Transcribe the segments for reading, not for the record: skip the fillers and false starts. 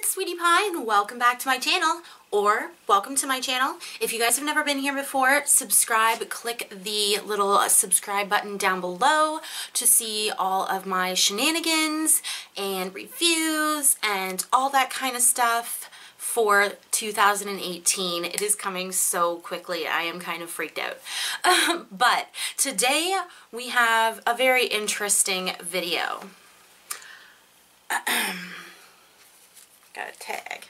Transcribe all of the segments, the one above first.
Sweetie Pie, and welcome back to my channel, or welcome to my channel. If you guys have never been here before, subscribe, click the little subscribe button down below to see all of my shenanigans and reviews and all that kind of stuff for 2018. It is coming so quickly, I am kind of freaked out. But today we have a very interesting video. Got a tag.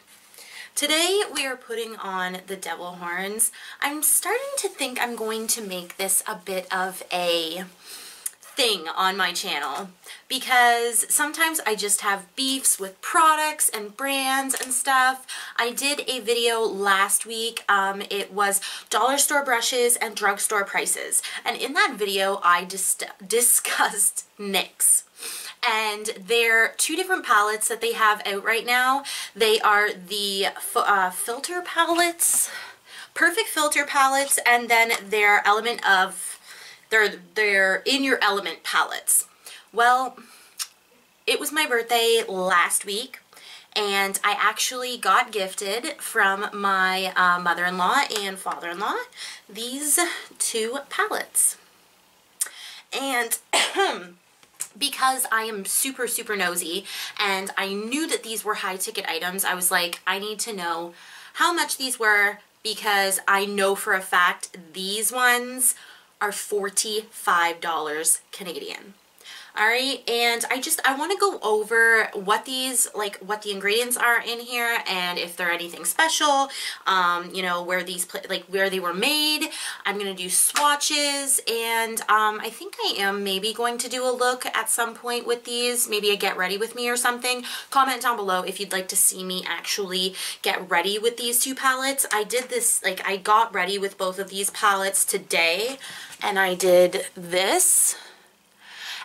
Today we are putting on the devil horns. I'm starting to think I'm going to make this a bit of a thing on my channel because sometimes I just have beefs with products and brands and stuff. I did a video last week. It was dollar store brushes and drugstore prices, and in that video I discussed NYX. And they're two different palettes that they have out right now. They are the filter palettes, perfect filter palettes, and then their element of, they're in your element palettes. Well, it was my birthday last week, and I actually got gifted from my mother-in-law and father-in-law these two palettes. And because I am super nosy and I knew that these were high ticket items, I was like, I need to know how much these were because I know for a fact these ones are $45 Canadian. Alright, and I want to go over what these, like, what the ingredients are in here and if they're anything special, you know, where these, like, where they were made. I'm going to do swatches, and I think I am maybe going to do a look at some point with these, maybe a get ready with me or something. Comment down below if you'd like to see me actually get ready with these two palettes. I did this, like, I got ready with both of these palettes today, and I did this.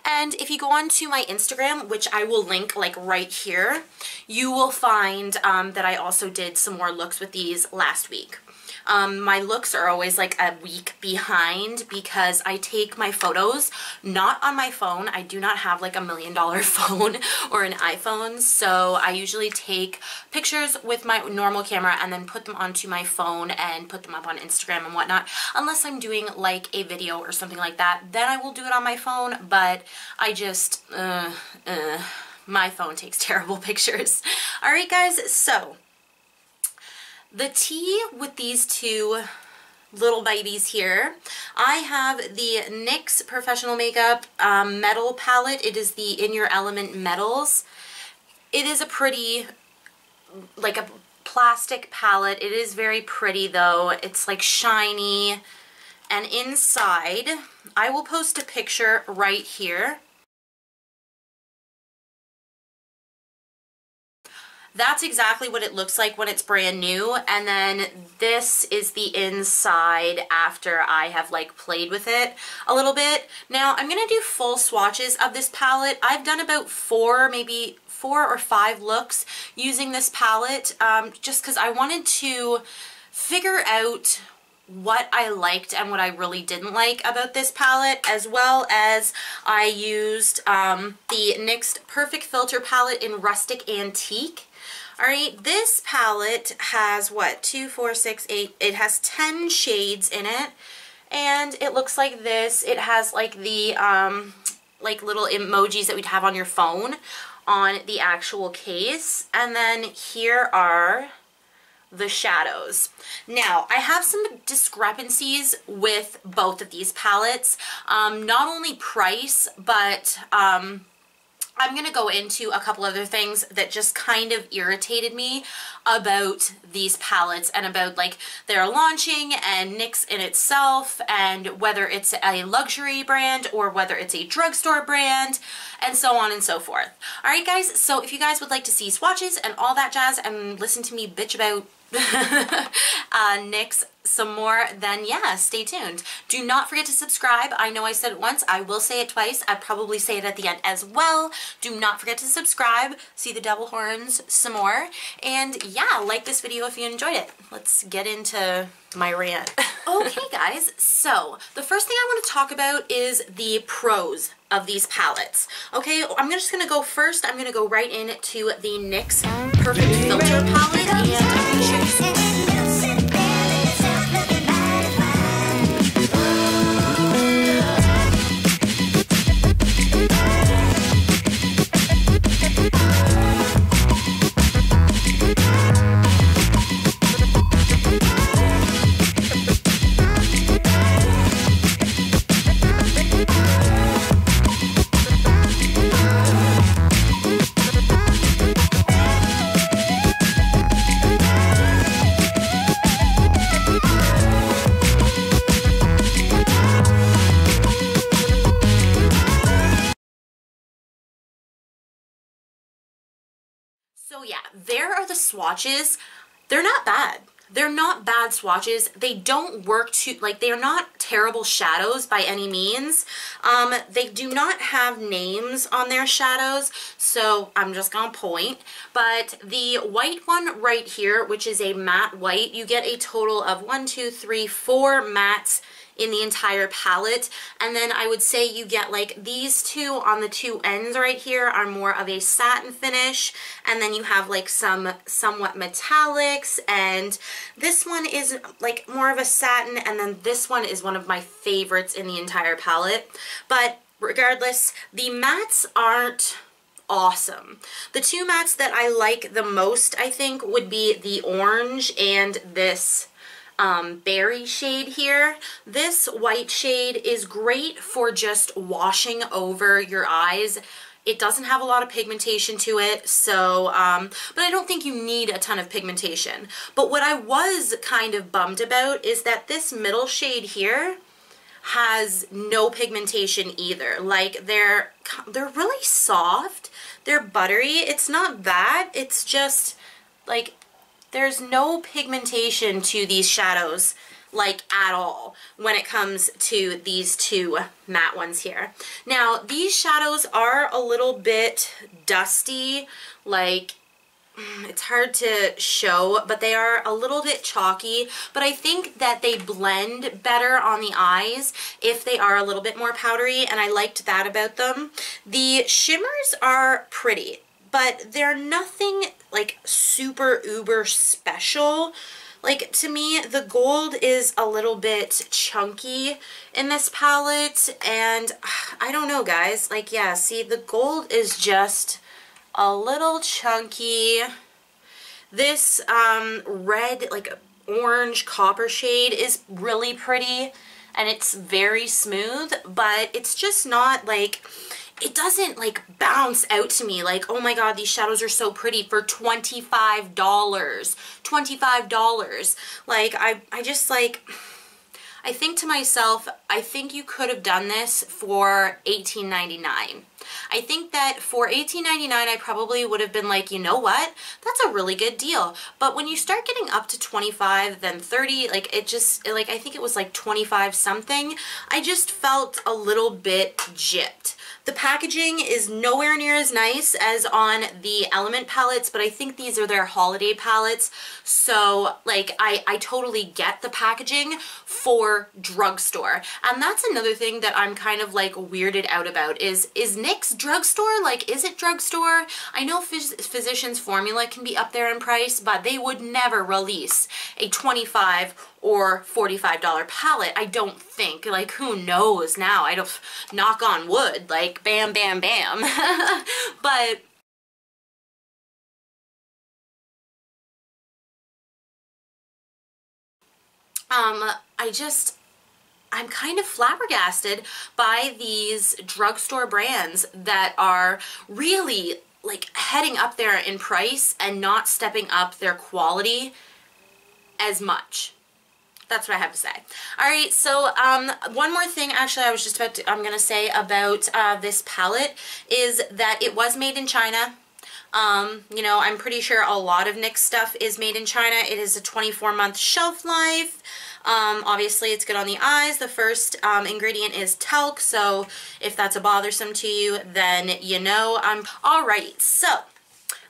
And if you go on to my Instagram, which I will link like right here, you will find that I also did some more looks with these last week. My looks are always like a week behind because I take my photos not on my phone. I do not have like $1 million phone or an iPhone, so I usually take pictures with my normal camera and then put them onto my phone and put them up on Instagram and whatnot. Unless I'm doing like a video or something like that, then I will do it on my phone, but I just, my phone takes terrible pictures. Alright guys, so the tea with these two little babies here, I have the NYX Professional Makeup Metal Palette. It is the In Your Element Metals. It is a pretty, like a plastic palette. It is very pretty though. It's like shiny. And inside, I will post a picture right here. That's exactly what it looks like when it's brand new, and then this is the inside after I have like played with it a little bit. Now I'm gonna do full swatches of this palette. I've done about maybe four or five looks using this palette, just because I wanted to figure out what I liked and what I really didn't like about this palette, as well as I used the NYX Perfect Filter Palette in Rustic Antique. Alright, this palette has what, 2, 4, 6, 8, it has 10 shades in it, and it looks like this. It has like the like little emojis that we'd have on your phone on the actual case, and then here are the shadows. Now, I have some discrepancies with both of these palettes, not only price, but I'm going to go into a couple other things that just kind of irritated me about these palettes and about like their launching and NYX in itself, and whether it's a luxury brand or whether it's a drugstore brand, and so on and so forth. Alright guys, so if you guys would like to see swatches and all that jazz and listen to me bitch about NYX some more, then yeah, stay tuned. Do not forget to subscribe. I know I said it once, I will say it twice. I probably say it at the end as well. Do not forget to subscribe, see the devil horns some more, and yeah, like this video if you enjoyed it. Let's get into my rant. Okay guys, so the first thing I want to talk about is the pros of these palettes. Okay, I'm just gonna go first. I'm gonna go right into the NYX Perfect Filter palette, and I'm gonna show you some. So yeah, there are the swatches. They're not bad. They're not bad swatches. They don't work too, like, they are not terrible shadows by any means. They do not have names on their shadows, so I'm just gonna point. But the white one right here, which is a matte white, you get a total of 1, 2, 3, 4 mattes in the entire palette, and then I would say you get like these two on the two ends right here are more of a satin finish, and then you have like some somewhat metallics, and this one is like more of a satin, and then this one is one of my favorites in the entire palette. But regardless, the mattes aren't awesome. The two mattes that I like the most, I think, would be the orange and this berry shade here. This white shade is great for just washing over your eyes. It doesn't have a lot of pigmentation to it, so, but I don't think you need a ton of pigmentation. But what I was kind of bummed about is that this middle shade here has no pigmentation either. Like, they're really soft, they're buttery. It's not bad, it's just like there's no pigmentation to these shadows, like, at all when it comes to these two matte ones here. Now, these shadows are a little bit dusty, like, it's hard to show, but they are a little bit chalky, but I think that they blend better on the eyes if they are a little bit more powdery, and I liked that about them. The shimmers are pretty, but they're nothing like super uber special. Like, to me, the gold is a little bit chunky in this palette, and I don't know, guys. Like, yeah, see, the gold is just a little chunky. This red, like, orange copper shade is really pretty, and it's very smooth, but it's just not, like, it doesn't like bounce out to me like, oh my god, these shadows are so pretty for $25. $25. Like, I just, like, I think to myself, I think you could have done this for $18.99. I think that for $18.99 I probably would have been like, you know what, that's a really good deal. But when you start getting up to 25, then 30, like, it just, like, I think it was like 25 something, I just felt a little bit gypped. The packaging is nowhere near as nice as on the Element palettes, but I think these are their holiday palettes, so, like, I totally get the packaging for drugstore. And that's another thing that I'm kind of, like, weirded out about is NYX drugstore? Like, is it drugstore? I know Physicians Formula can be up there in price, but they would never release a $25 or $45 palette, I don't think. Like, who knows now? I don't, knock on wood, like, bam, bam, bam. But I'm kind of flabbergasted by these drugstore brands that are really, like, heading up there in price and not stepping up their quality as much. That's what I have to say. Alright, so one more thing actually I'm going to say about this palette is that it was made in China. You know, I'm pretty sure a lot of NYX stuff is made in China. It is a 24-month shelf life. Obviously it's good on the eyes. The first ingredient is talc, so if that's a bothersome to you, then you know. Alright, so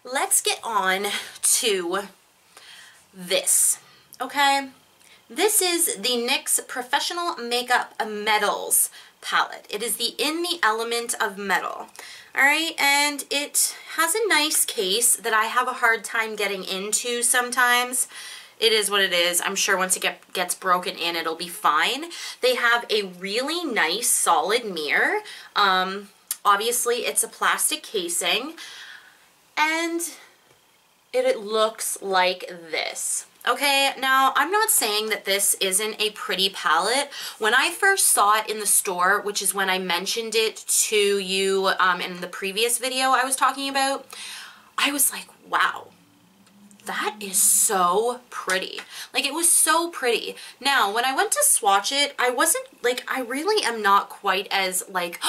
let's get on to this, okay? This is the NYX Professional Makeup Metals palette. It is the In the Element of Metal. Alright, and it has a nice case that I have a hard time getting into sometimes. It is what it is. I'm sure once it gets broken in, it'll be fine. They have a really nice solid mirror. Obviously, it's a plastic casing, and it looks like this. Okay, now I'm not saying that this isn't a pretty palette. When I first saw it in the store, which is when I mentioned it to you in the previous video I was talking about, I was like, wow, that is so pretty. Like, it was so pretty. Now, when I went to swatch it, I wasn't, like, I really am not quite as, like,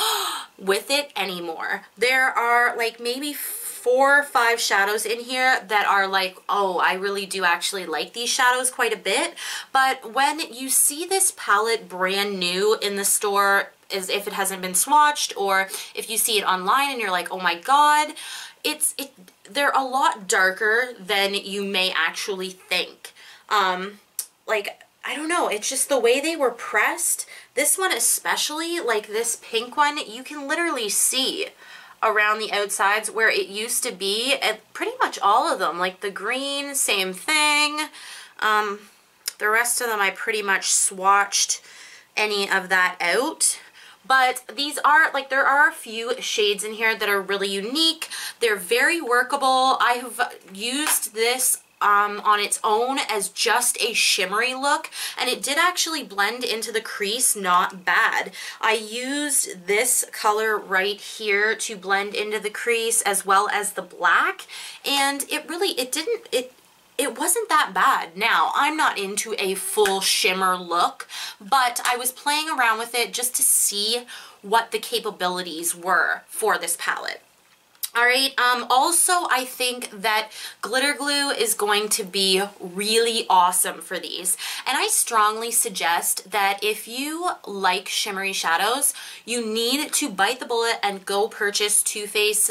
with it anymore. There are, like, maybe 4 or 5 shadows in here that are like, oh, I really do actually like these shadows quite a bit. But when you see this palette brand new in the store, as if it hasn't been swatched, or if you see it online and you're like, oh my god, they're a lot darker than you may actually think. Like, I don't know, it's just the way they were pressed. This one especially, like this pink one, you can literally see around the outsides where it used to be at pretty much all of them. Like the green, same thing. The rest of them I pretty much swatched any of that out. But these are, like, there are a few shades in here that are really unique. They're very workable. I have used this on its own as just a shimmery look, and it did actually blend into the crease not bad. I used this color right here to blend into the crease as well as the black, and it wasn't that bad. Now, I'm not into a full shimmer look, but I was playing around with it just to see what the capabilities were for this palette. Alright, also I think that glitter glue is going to be really awesome for these. And I strongly suggest that if you like shimmery shadows, you need to bite the bullet and go purchase Too Faced,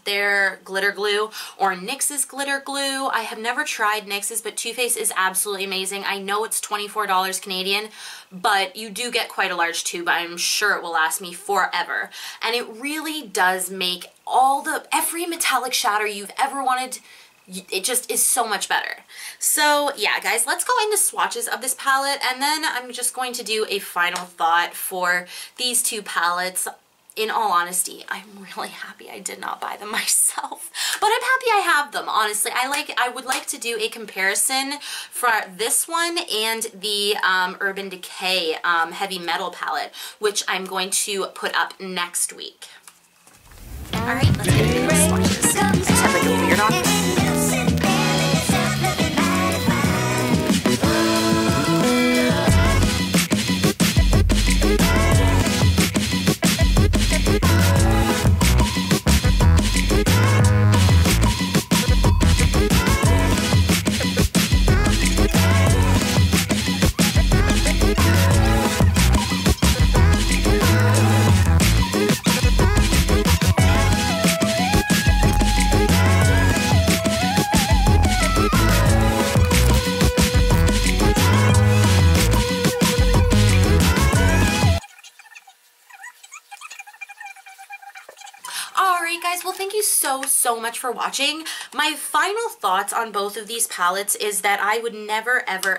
their glitter glue, or NYX's glitter glue. I have never tried NYX's, but Too Faced is absolutely amazing. I know it's $24 Canadian, but you do get quite a large tube. I'm sure it will last me forever. And it really does make every metallic shadow you've ever wanted, it just is so much better. So yeah, guys, let's go into swatches of this palette, and then I'm just going to do a final thought for these two palettes. In all honesty, I'm really happy I did not buy them myself, but I'm happy I have them, honestly. I would like to do a comparison for this one and the Urban Decay Heavy Metal palette, which I'm going to put up next week. Alright, let's get into the swatches. I just have like a weird on. Alright guys, well thank you so much for watching. My final thoughts on both of these palettes is that I would never ever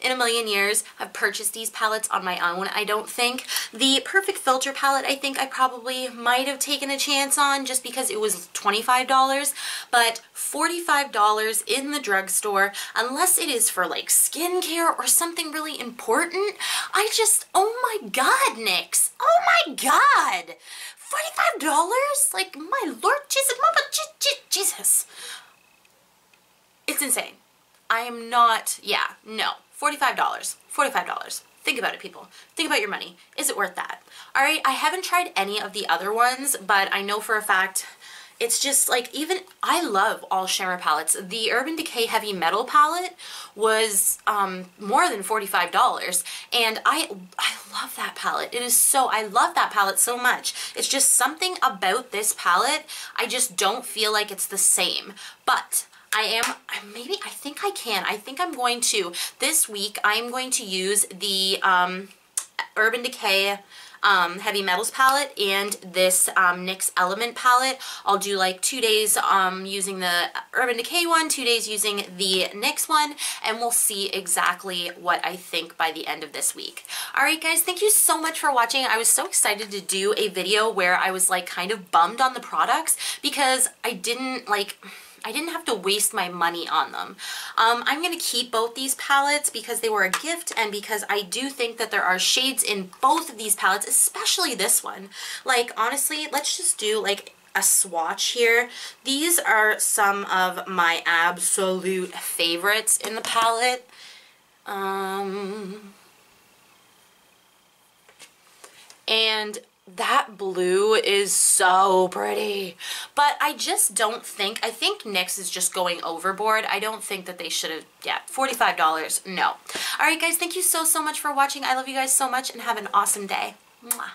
in a million years have purchased these palettes on my own. I don't think. The Perfect Filter palette I think I probably might have taken a chance on just because it was $25, but $45 in the drugstore, unless it is for like skincare or something really important, oh my god, NYX, oh my god, $45? Like, my Lord Jesus, Mama, Jesus. It's insane. I am not, yeah, no, $45, Think about it, people. Think about your money. Is it worth that? All right, I haven't tried any of the other ones, but I know for a fact it's just like, even, I love all shimmer palettes. The Urban Decay Heavy Metal palette was more than $45, and I love that palette. It is so, I love that palette so much. It's just something about this palette, I just don't feel like it's the same. But I think I'm going to, this week, I'm going to use the Urban Decay Heavy Metals palette and this NYX Element palette. I'll do like 2 days using the Urban Decay one, 2 days using the NYX one, and we'll see exactly what I think by the end of this week. Alright guys, thank you so much for watching. I was so excited to do a video where I was like kind of bummed on the products because I didn't have to waste my money on them. I'm going to keep both these palettes because they were a gift and because I do think that there are shades in both of these palettes, especially this one. Like, honestly, let's just do like a swatch here. These are some of my absolute favorites in the palette. And that blue is so pretty, but I just don't think, I think NYX is just going overboard. I don't think that they should have, yeah, $45, no. Alright guys, thank you so much for watching. I love you guys so much and have an awesome day. Mwah.